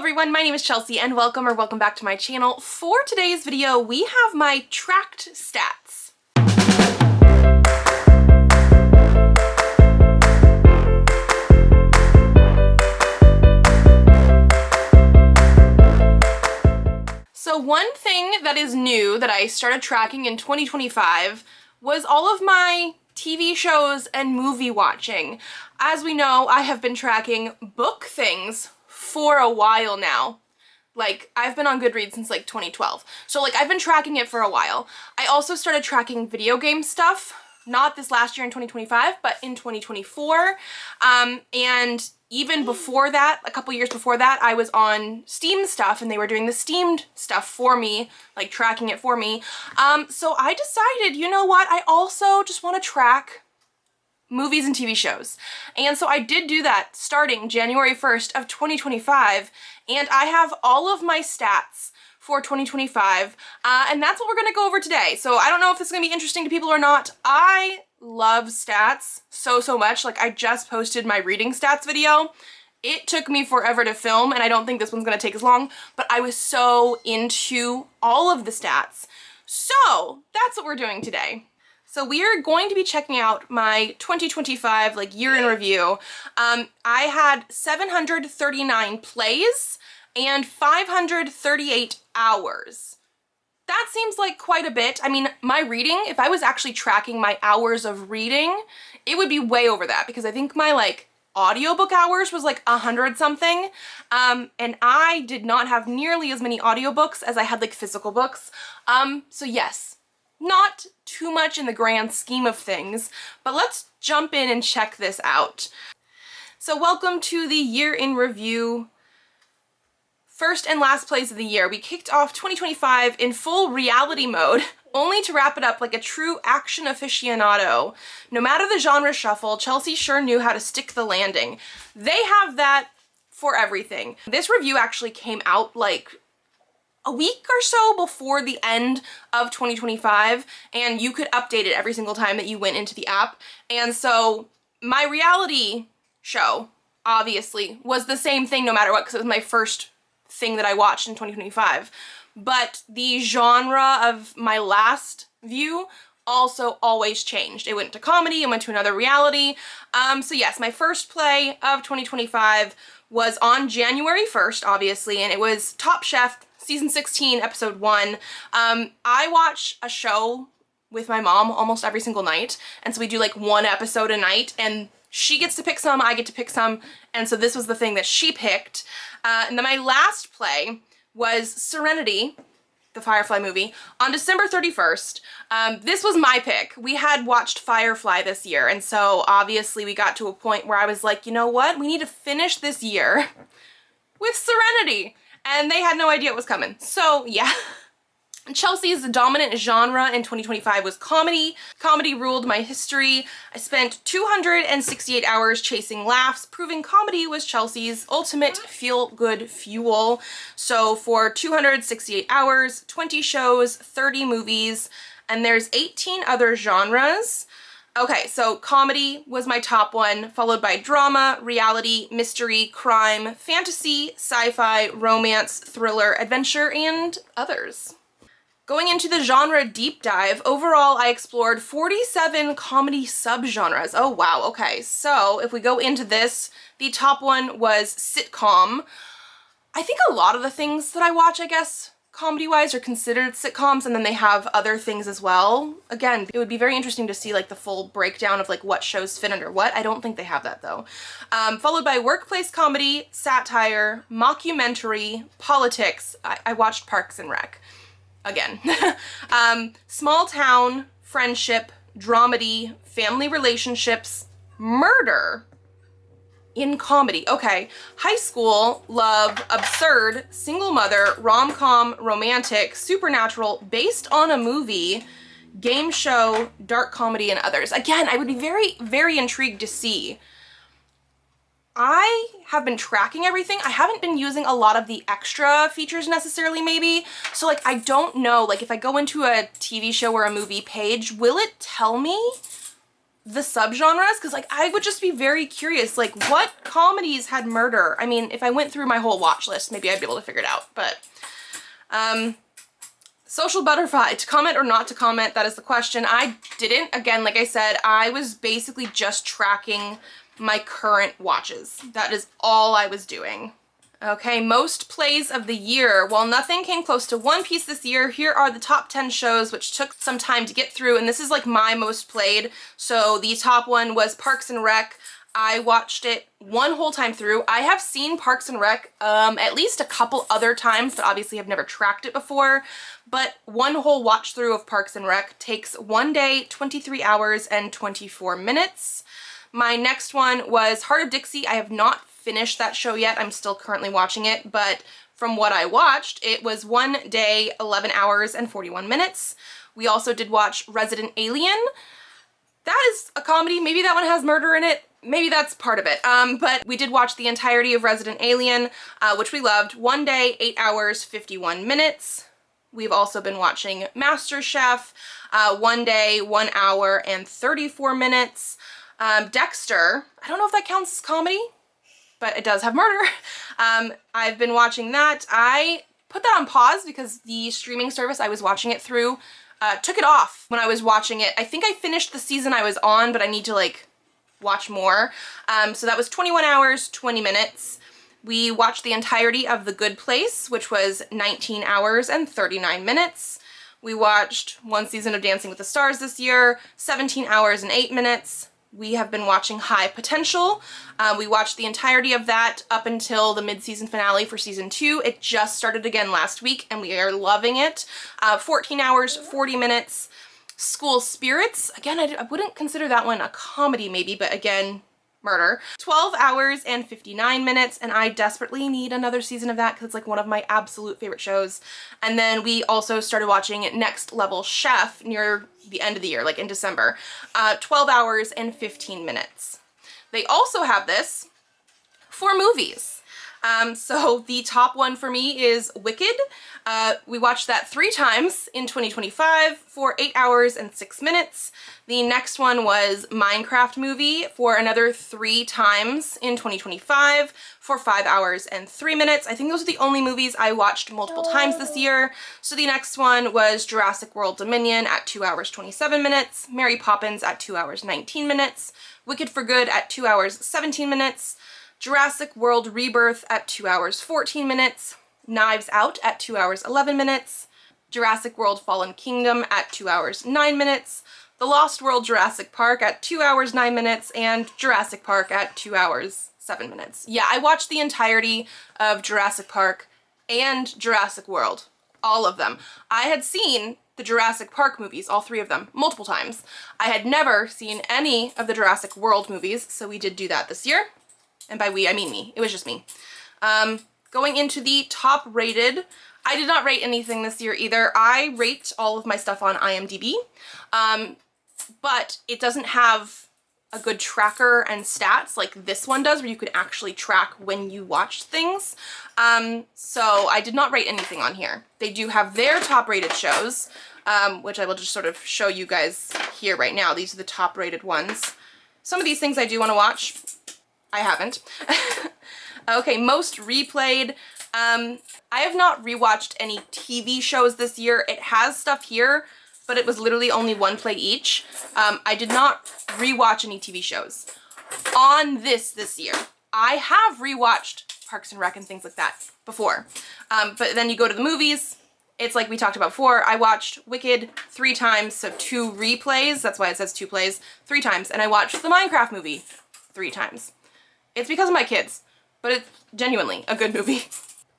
everyone, my name is Chelsea and welcome back to my channel. For today's video, we have my Trakt Stats. So one thing that is new that I started tracking in 2025 was all of my TV shows and movie watching. As we know, I have been tracking book things for a while now. Like, I've been on Goodreads since like 2012. So like, I've been tracking it for a while. I also started tracking video game stuff, not this last year in 2025, but in 2024. And even before that, a couple years before that, I was on Steam stuff and they were doing the Steamed stuff for me, like tracking it for me. So I decided, you know what, I also just want to track movies and TV shows. And so I did do that starting January 1st of 2025, and I have all of my stats for 2025, and that's what we're gonna go over today. So I don't know if this is gonna be interesting to people or not. I love stats so much. Like, I just posted my reading stats video. It took me forever to film, and I don't think this one's gonna take as long, but I was so into all of the stats. So that's what we're doing today. So we are going to be checking out my 2025 like year in review. I had 739 plays and 538 hours. That seems like quite a bit. I mean, my reading, if I was actually tracking my hours of reading, it would be way over that, because I think my like audiobook hours was like 100 something. And I did not have nearly as many audiobooks as I had like physical books. So yes, not too much in the grand scheme of things, but let's jump in and check this out. So welcome to the year in review. First and last plays of the year. We kicked off 2025 in full reality mode, only to wrap it up like a true action aficionado. No matter the genre shuffle, Chelsea sure knew how to stick the landing. They have that for everything. This review actually came out like a week or so before the end of 2025, and you could update it every single time that you went into the app. And so my reality show, obviously, was the same thing no matter what, because it was my first thing that I watched in 2025. But the genre of my last view also always changed. It went to comedy and went to another reality. So yes, my first play of 2025 was on January 1st, obviously, and it was Top Chef Season 16, Episode 1. I watch a show with my mom almost every single night, and so we do like one episode a night, and she gets to pick some, I get to pick some, and so this was the thing that she picked. And then my last play was Serenity, the Firefly movie, on December 31st. This was my pick. We had watched Firefly this year, and so obviously we got to a point where I was like, you know what, we need to finish this year with Serenity. And they had no idea it was coming. So yeah. Chelsea's dominant genre in 2025 was comedy. Comedy ruled my history. I spent 268 hours chasing laughs, proving comedy was Chelsea's ultimate feel-good fuel. So for 268 hours, 20 shows, 30 movies, and there's 18 other genres. Okay, so comedy was my top one, followed by drama, reality, mystery, crime, fantasy, sci-fi, romance, thriller, adventure, and others. Going into the genre deep dive, overall I explored 47 comedy subgenres. Oh wow, okay. So if we go into this, the top one was sitcom. I think a lot of the things that I watch, I guess, comedy-wise are considered sitcoms, and then they have other things as well. Again, it would be very interesting to see like the full breakdown of like what shows fit under what. I don't think they have that though. Followed by workplace comedy, satire, mockumentary, politics. I watched Parks and Rec. Again. Small town, friendship, dramedy, family relationships, murder in comedy. Okay. High school, love, absurd, single mother, rom-com, romantic, supernatural, based on a movie, game show, dark comedy, and others. Again, I would be very intrigued to see. I have been tracking everything. I haven't been using a lot of the extra features necessarily, maybe. So like, I don't know, like if I go into a TV show or a movie page, will it tell me the subgenres, because like I would just be very curious, like what comedies had murder. I mean, if I went through my whole watch list, maybe I'd be able to figure it out. But Social Butterfly, to comment or not to comment, that is the question. I didn't. Again, like I said, I was basically just tracking my current watches. That is all I was doing. Okay, most plays of the year. While nothing came close to One Piece this year, here are the top 10 shows, which took some time to get through, and this is like my most played. So the top one was Parks and Rec. I watched it one whole time through. I have seen Parks and Rec at least a couple other times, but obviously have never tracked it before. But one whole watch through of Parks and Rec takes 1 day, 23 hours, and 24 minutes. My next one was Heart of Dixie. I have not finished that show yet. I'm still currently watching it, but from what I watched, it was 1 day, 11 hours, and 41 minutes. We also did watch Resident Alien. That is a comedy. Maybe that one has murder in it. Maybe that's part of it. But we did watch the entirety of Resident Alien, which we loved. 1 day, 8 hours, 51 minutes. We've also been watching MasterChef, 1 day, 1 hour, and 34 minutes. Dexter, I don't know if that counts as comedy, but it does have murder. I've been watching that. I put that on pause because the streaming service I was watching it through took it off when I was watching it. I think I finished the season I was on, but I need to like watch more. So that was 21 hours, 20 minutes. We watched the entirety of The Good Place, which was 19 hours and 39 minutes. We watched one season of Dancing with the Stars this year, 17 hours and 8 minutes. We have been watching High Potential. We watched the entirety of that up until the mid-season finale for season 2. It just started again last week and we are loving it. 14 hours, 40 minutes. School Spirits. Again, I wouldn't consider that one a comedy maybe, but again, murder. 12 hours and 59 minutes, and I desperately need another season of that because it's like one of my absolute favorite shows. And then we also started watching Next Level Chef near the end of the year, like in December. 12 hours and 15 minutes. They also have this for movies. So the top one for me is Wicked. We watched that 3 times in 2025 for 8 hours and 6 minutes. The next one was Minecraft movie for another 3 times in 2025 for 5 hours and 3 minutes. I think those are the only movies I watched multiple times this year. So the next one was Jurassic World Dominion at 2 hours 27 minutes, Mary Poppins at 2 hours 19 minutes, Wicked for Good at 2 hours 17 minutes, Jurassic World Rebirth at 2 hours 14 minutes, Knives Out at 2 hours 11 minutes, Jurassic World Fallen Kingdom at 2 hours 9 minutes, The Lost World Jurassic Park at 2 hours 9 minutes, and Jurassic Park at 2 hours 7 minutes. Yeah, I watched the entirety of Jurassic Park and Jurassic World, all of them. I had seen the Jurassic Park movies, all 3 of them, multiple times. I had never seen any of the Jurassic World movies, so we did do that this year. And by we, I mean me. It was just me. Going into the top rated, I did not rate anything this year either. I rate all of my stuff on IMDb, but it doesn't have a good tracker and stats like this one does, where you could actually track when you watched things. So I did not rate anything on here. They do have their top rated shows, which I will just sort of show you guys here right now. These are the top rated ones. Some of these things I do want to watch. I haven't. Okay, most replayed. I have not rewatched any TV shows this year. It has stuff here, but it was literally only 1 play each. I did not rewatch any TV shows. On this year, I have rewatched Parks and Rec and things like that before. But then you go to the movies, it's like we talked about before. I watched Wicked 3 times, so 2 replays. That's why it says 2 plays, 3 times. And I watched the Minecraft movie 3 times. It's because of my kids, but it's genuinely a good movie.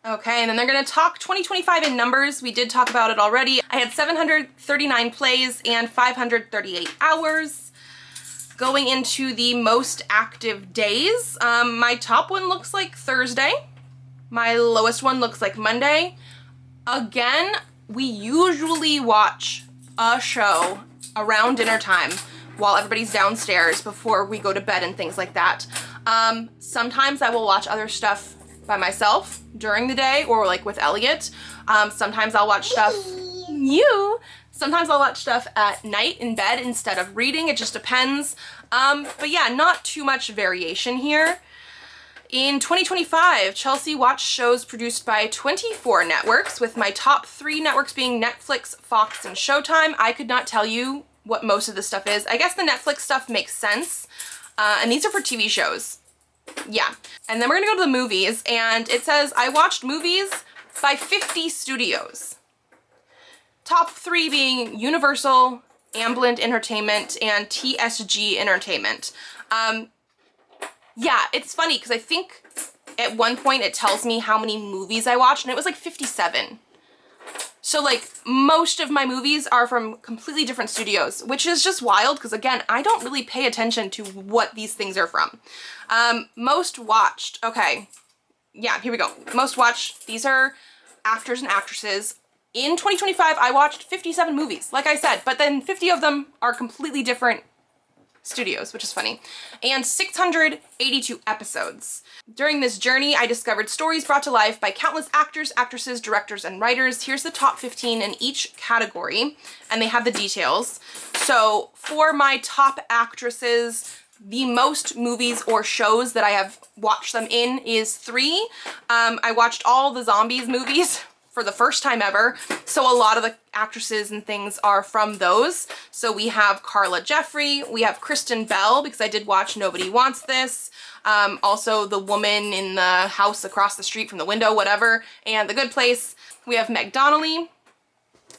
Okay, and then they're gonna talk 2025 in numbers. We did talk about it already. I had 739 plays and 538 hours. Going into the most active days, my top one looks like Thursday. My lowest one looks like Monday. Again, we usually watch a show around dinner time while everybody's downstairs before we go to bed and things like that. Sometimes I will watch other stuff by myself during the day or like with Elliot. Sometimes I'll watch stuff Sometimes I'll watch stuff at night in bed instead of reading. It just depends. But yeah, not too much variation here. In 2025, Chelsea watched shows produced by 24 networks, with my top 3 networks being Netflix, Fox, and Showtime. I could not tell you what most of this stuff is. I guess the Netflix stuff makes sense. And these are for TV shows. Yeah. And then we're gonna go to the movies, and it says I watched movies by 50 studios. Top 3 being Universal, Amblin Entertainment, and TSG Entertainment. Yeah, it's funny because I think at one point it tells me how many movies I watched, and it was like 57. So like most of my movies are from completely different studios, which is just wild because again, I don't really pay attention to what these things are from. Most watched, okay. Yeah, here we go. Most watched, these are actors and actresses. In 2025, I watched 57 movies, like I said, but then 50 of them are completely different studios, which is funny, and 682 episodes. During this journey, I discovered stories brought to life by countless actors, actresses, directors, and writers. Here's the top 15 in each category, and they have the details. So for my top actresses, the most movies or shows that I have watched them in is 3. I watched all the Zombies movies for the first time ever. So a lot of the actresses and things are from those. So we have Carla Jeffrey, we have Kristen Bell, because I did watch Nobody Wants This. Also the woman in the house across the street from the window, whatever, and The Good Place. We have Meg Donnelly,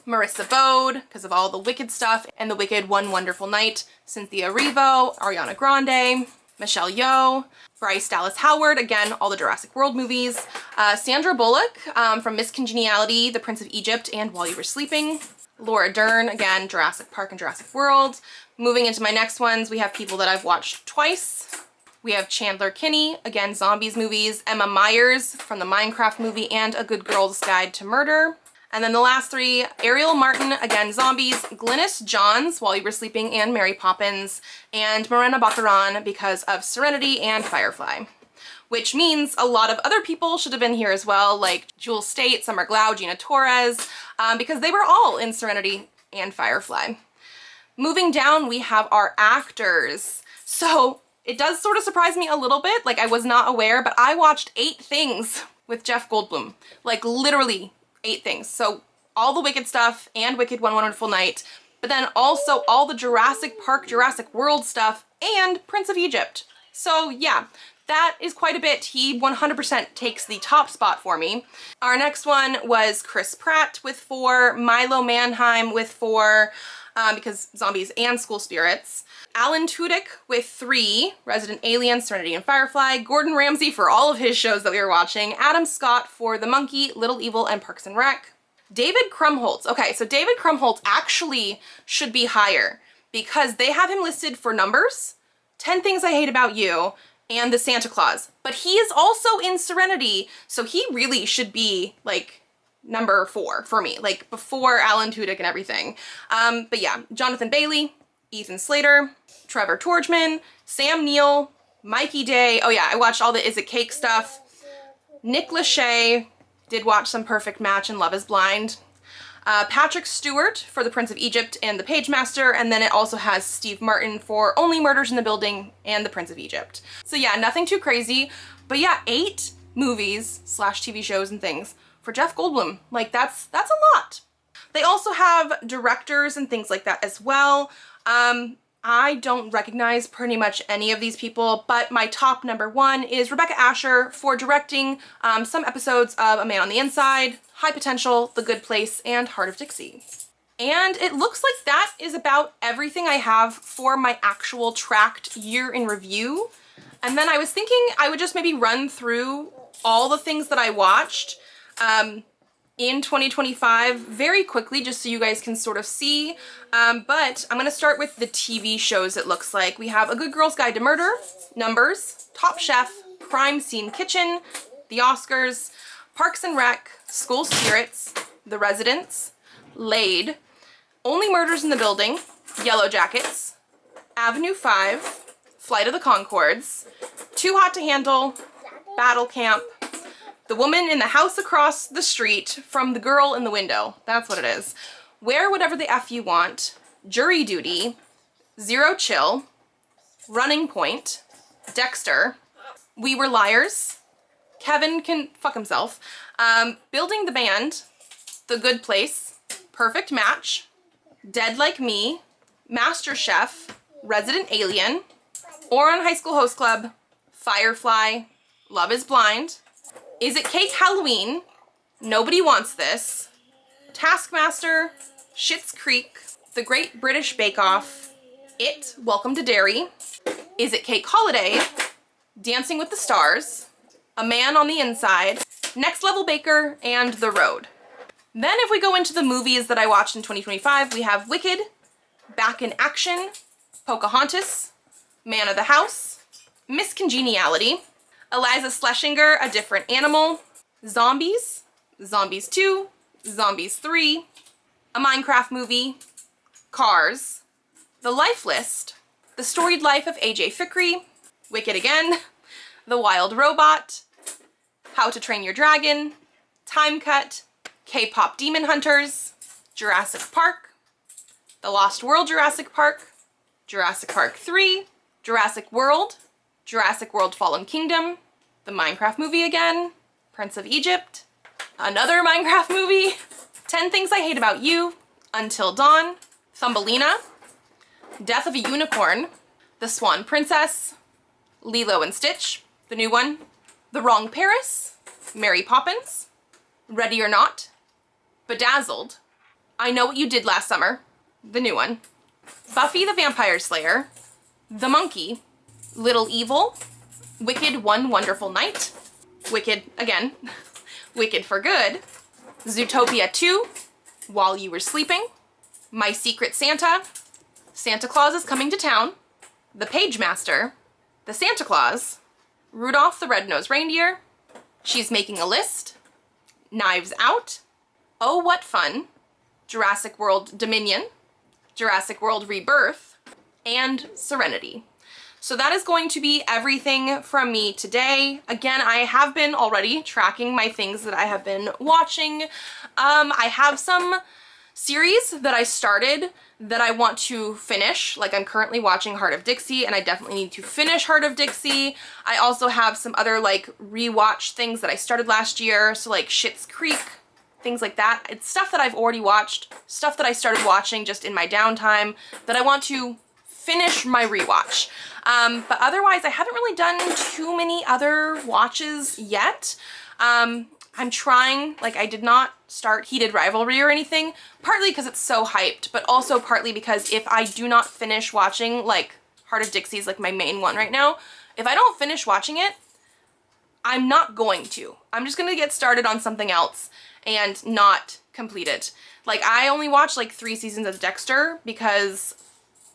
Marissa Bode, because of all the Wicked stuff, and The Wicked One Wonderful Night, Cynthia Erivo, Ariana Grande, Michelle Yeoh, Bryce Dallas Howard, again, all the Jurassic World movies, Sandra Bullock from Miss Congeniality, The Prince of Egypt, and While You Were Sleeping, Laura Dern, again, Jurassic Park and Jurassic World. Moving into my next ones, we have people that I've watched twice. We have Chandler Kinney, again, Zombies movies, Emma Myers from the Minecraft movie, and A Good Girl's Guide to Murder. And then the last 3, Ariel Martin, again, Zombies, Glynis Johns, While You Were Sleeping, and Mary Poppins, and Morena Baccarin because of Serenity and Firefly. Which means a lot of other people should have been here as well, like Jewel State, Summer Glau, Gina Torres, because they were all in Serenity and Firefly. Moving down, we have our actors. So it does sort of surprise me a little bit, like I was not aware, but I watched 8 things with Jeff Goldblum, like literally 8 things. So all the Wicked stuff and Wicked One Wonderful Night, but then also all the Jurassic Park, Jurassic World stuff, and Prince of Egypt. So yeah, that is quite a bit. He 100% takes the top spot for me. Our next one was Chris Pratt with 4, Milo Manheim with 4, because Zombies and School Spirits, Alan Tudyk with 3, Resident Alien, Serenity, and Firefly, Gordon Ramsay for all of his shows that we were watching, Adam Scott for The Monkey, Little Evil, and Parks and Rec. David Krumholtz. Okay, so David Krumholtz actually should be higher because they have him listed for Numbers, 10 Things I Hate About You, and The Santa Claus. But he is also in Serenity, so he really should be like number 4 for me, like before Alan Tudyk and everything. But yeah, Jonathan Bailey, Ethan Slater, Trevor Torchman, Sam Neill, Mikey Day. Oh yeah, I watched all the Is It Cake stuff. Nick Lachey, did watch some Perfect Match and Love is Blind. Patrick Stewart for The Prince of Egypt and The Pagemaster, and then it also has Steve Martin for Only Murders in the Building and The Prince of Egypt. So yeah, nothing too crazy, but yeah, 8 movies / TV shows and things for Jeff Goldblum. Like that's a lot. They also have directors and things like that as well. I don't recognize pretty much any of these people, but my top number 1 is Rebecca Asher for directing some episodes of A Man on the Inside, High Potential, The Good Place, and Heart of Dixie. And it looks like that is about everything I have for my actual Trakt year in review. And then I was thinking I would just maybe run through all the things that I watched in 2025 very quickly, just so you guys can sort of see. But I'm gonna start with the TV shows. It looks like we have A Good Girl's Guide to Murder, Numbers, Top Chef, Crime Scene Kitchen, The Oscars, Parks and Rec, School Spirits, The Residents, Laid, Only Murders in the Building, Yellow Jackets, Avenue 5, Flight of the Conchords, Too Hot to Handle, Battle Camp, The Woman in the House Across the Street from The Girl in the Window. That's what it is. Wear Whatever the F You Want, Jury Duty, Zero Chill, Running Point, Dexter, We Were Liars, Kevin Can Fuck Himself, Building the Band, The Good Place, Perfect Match, Dead Like Me, MasterChef, Resident Alien, Ouran High School Host Club, Firefly, Love is Blind, Is It Cake Halloween, Nobody Wants This, Taskmaster, Schitt's Creek, The Great British Bake Off, It, Welcome to Derry, Is It Cake Holiday, Dancing with the Stars, A Man on the Inside, Next Level Baker, and The Road. Then if we go into the movies that I watched in 2025, we have Wicked, Back in Action, Pocahontas, Man of the House, Miss Congeniality, Eliza Schlesinger, A Different Animal, Zombies, Zombies 2, Zombies 3, A Minecraft Movie, Cars, The Life List, The Storied Life of A.J. Fikry, Wicked Again, The Wild Robot, How to Train Your Dragon, Time Cut, K-Pop Demon Hunters, Jurassic Park, The Lost World Jurassic Park, Jurassic Park 3, Jurassic World Fallen Kingdom, The Minecraft Movie Again, Prince of Egypt, another Minecraft movie, 10 Things I Hate About You, Until Dawn, Thumbelina, Death of a Unicorn, The Swan Princess, Lilo and Stitch, the new one, The Wrong Paris, Mary Poppins, Ready or Not, Bedazzled, I Know What You Did Last Summer, the new one, Buffy the Vampire Slayer, The Monkey, Little Evil, Wicked One Wonderful Night, Wicked again, Wicked for Good, Zootopia 2, While You Were Sleeping, My Secret Santa, Santa Claus is Coming to Town, The Page Master, The Santa Claus, Rudolph the Red-Nosed Reindeer, She's Making a List, Knives Out, Oh What Fun, Jurassic World Dominion, Jurassic World Rebirth, and Serenity. So that is going to be everything from me today. Again, I have been already tracking my things that I have been watching. I have some series that I started that I want to finish. Like I'm currently watching Heart of Dixie and I definitely need to finish Heart of Dixie. I also have some other like rewatch things that I started last year. So like Schitt's Creek, things like that. It's stuff that I've already watched, stuff that I started watching just in my downtime that I want to finish my rewatch. But otherwise, I haven't really done too many other watches yet. I'm trying, like I did not start Heated Rivalry or anything, partly because it's so hyped, but also partly because if I do not finish watching, like Heart of Dixie is like my main one right now, if I don't finish watching it, I'm not going to. I'm just gonna get started on something else and not complete it. Like I only watched like 3 seasons of Dexter because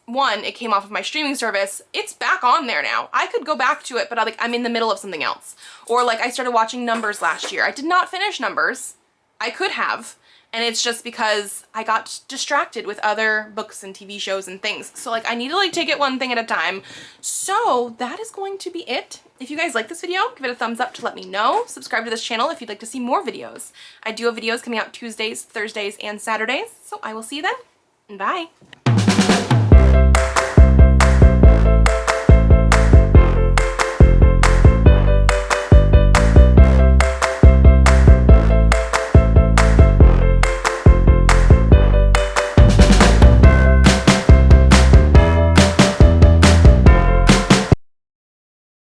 one, it came off of my streaming service. It's back on there now. I could go back to it, but I'm in the middle of something else. Or like I started watching Numbers last year. I did not finish Numbers. I could have. And it's just because I got distracted with other books and TV shows and things. So like I need to like take it one thing at a time. So that is going to be it. If you guys like this video, give it a thumbs up to let me know. Subscribe to this channel if you'd like to see more videos. I do have videos coming out Tuesdays, Thursdays, and Saturdays. So I will see you then. Bye.